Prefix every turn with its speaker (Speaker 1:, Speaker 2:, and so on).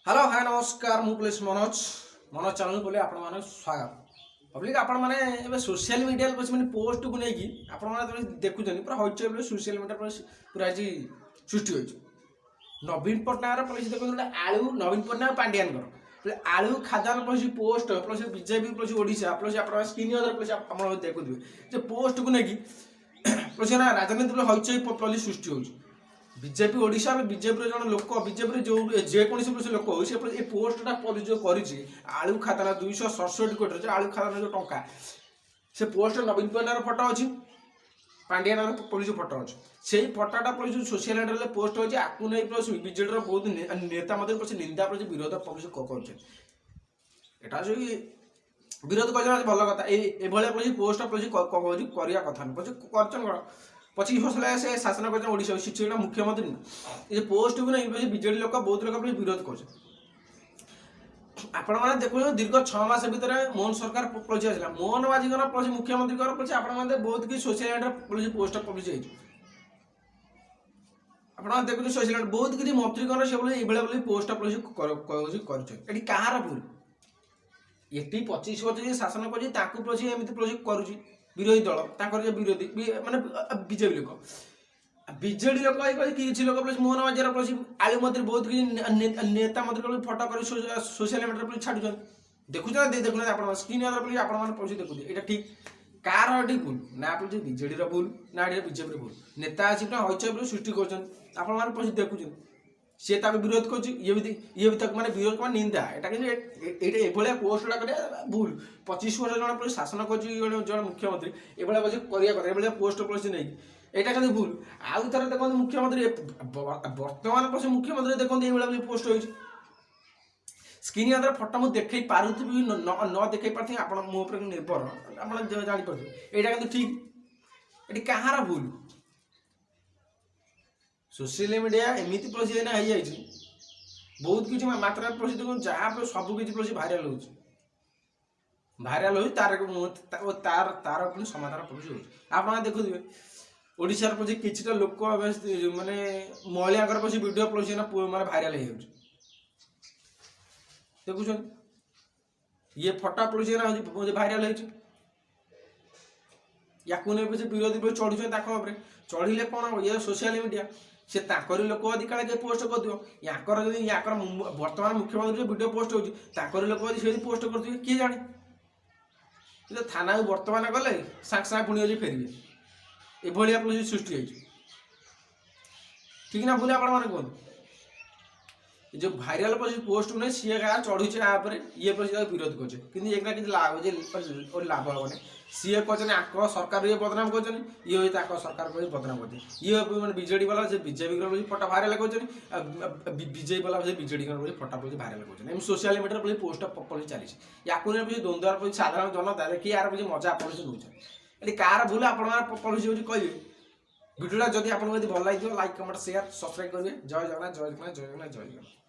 Speaker 1: Hello hi नमस्कार मु police Manoj Manoj channel को आप स्वागत पब्लिक आपने सोशल मीडिया मैंने पोस्ट को लेकिन आप देखुं पूरा हईचई सोशल मीडिया पूरा आज सृष्टि हो नवीन पट्टनायक पुलिस देखो आलू नवीन पट्टनायक पांड्यान आलू खादान plus post plus BJP plus Odisha plus आप स्क्रीन प्लस आप देखुए पोस्ट को लेकिन प्लस राजनीति हईचई पुलिस सृष्टि हो बीजेपी ओडिशा बीजेपी जन लोक बीजेपी जो जेकोसी लोक हो ये पोस्टा जो कर आलू खाता 267 कोटी आलू खाता जो टंका से पोस्ट नवीन पट्टनायक फटो अच्छी पांड्यान पुलिस फटो अच्छे से फटाटा पुलिस सोशल मीडिया पोस्ट हो आपको नहीं प्लस बीजेडी बहुत नेता प्लस निंदा प्लस विरोध पुलिस कर विरोध कर भल कथा ये पुलिस पोस्ट पुलिस करवा कथा कर 25 वर्ष से शासन कर शिक्षक मुख्यमंत्री ये पोस्ट को नहीं बीजेडी लोक बहुत लोग विरोध कर आपण देखो दीर्घ 6 मास भितर मोहन सरकार पलि आसला मोहन बाजीगर प्लस मुख्यमंत्री पलि आप बहुत किसी सोशल मीडिया पुलिस पोस्ट पलि आप देखते सोशल मीडिया बहुत किसी मंत्रीगण से पोस्ट पुलिस कर कहार भूल ये 25 वर्ष शासन कर विरोधी दल जो विरोधी माने बीजेपी लोक बीजेडी लोक किसी लोक मोहन बाजार प्लस आलू मंत्री बहुत किसी नेता मंत्री फटो कर सोशल मीडिया छाड़ुन देखुना देखुना आप स्क्रीन आप देखुए यहाँ ठीक कार भूल ना बीजेडी भूल ना बीजेपी भूल नेता आसी हईचई सृष्टि कर देखुं सी विरोध कर ये भी तक माने विरोध मान निंदा यहाँ पोस्ट भूल 25 वर्ष जन शासन कर मुख्यमंत्री ये पोस्ट पुलिस नहीं यहाँ कहते भूल आउ थे देखते मुख्यमंत्री बर्तमान प्लस मुख्यमंत्री देखते ये पोस्ट हो स्क्रीन आधार फटो मुझे देखई पार्थी न देखई पार्थी आप मो निर्भर आप जापर यहाँ कहते ठीक ये कहार भूल सोशल मीडिया एमती प्लस बहुत किसी मात्रा प्लस देखो जहाँ सब किसी प्लस भाइराल हो तार तार समाधान प्लस हो देखुए ओडिशार प्लस किसी लोक माने महिला प्लस वीडियो प्लस माने भाइराल हो देखुन ये फटा प्लस भाइराल हो या विरोधी चढ़ुए चढ़िले कौन ये सोशल मीडिया से ताकरी लोक अधिक काले पोस्ट कर याकर वर्तमान मुख्यमंत्री वीडियो पोस्ट हो लोक पोस्ट कर किए जाने थाना वर्तमान गले सागे सागे पुणी फेरवे ये सृष्टि ठीक ना भूल आप जो भाइराल पोस्ट नहीं सी चढ़ुचे ये विरोध कर लाभ हम सी कह सरकार ये बदनाम कर ये सरकार बदनाम कर ये बीजेडी वाला बीजेपी फटा भाइराल कर बीजेपी वाला बीजेडी फटा भाइराल कर सोशल मीडिया पोस्ट चली या द्वंद्व साधारण जनता कि यार मजा आप नौ कार भूल आप कहे भिडियोटा जब आपको भल लगे लाइक कमेंट शेयर सब्सक्राइब करेंगे जय जगन्नाथ जय जगन्नाथ जय जगन्नाथ जय जगन्नाथ।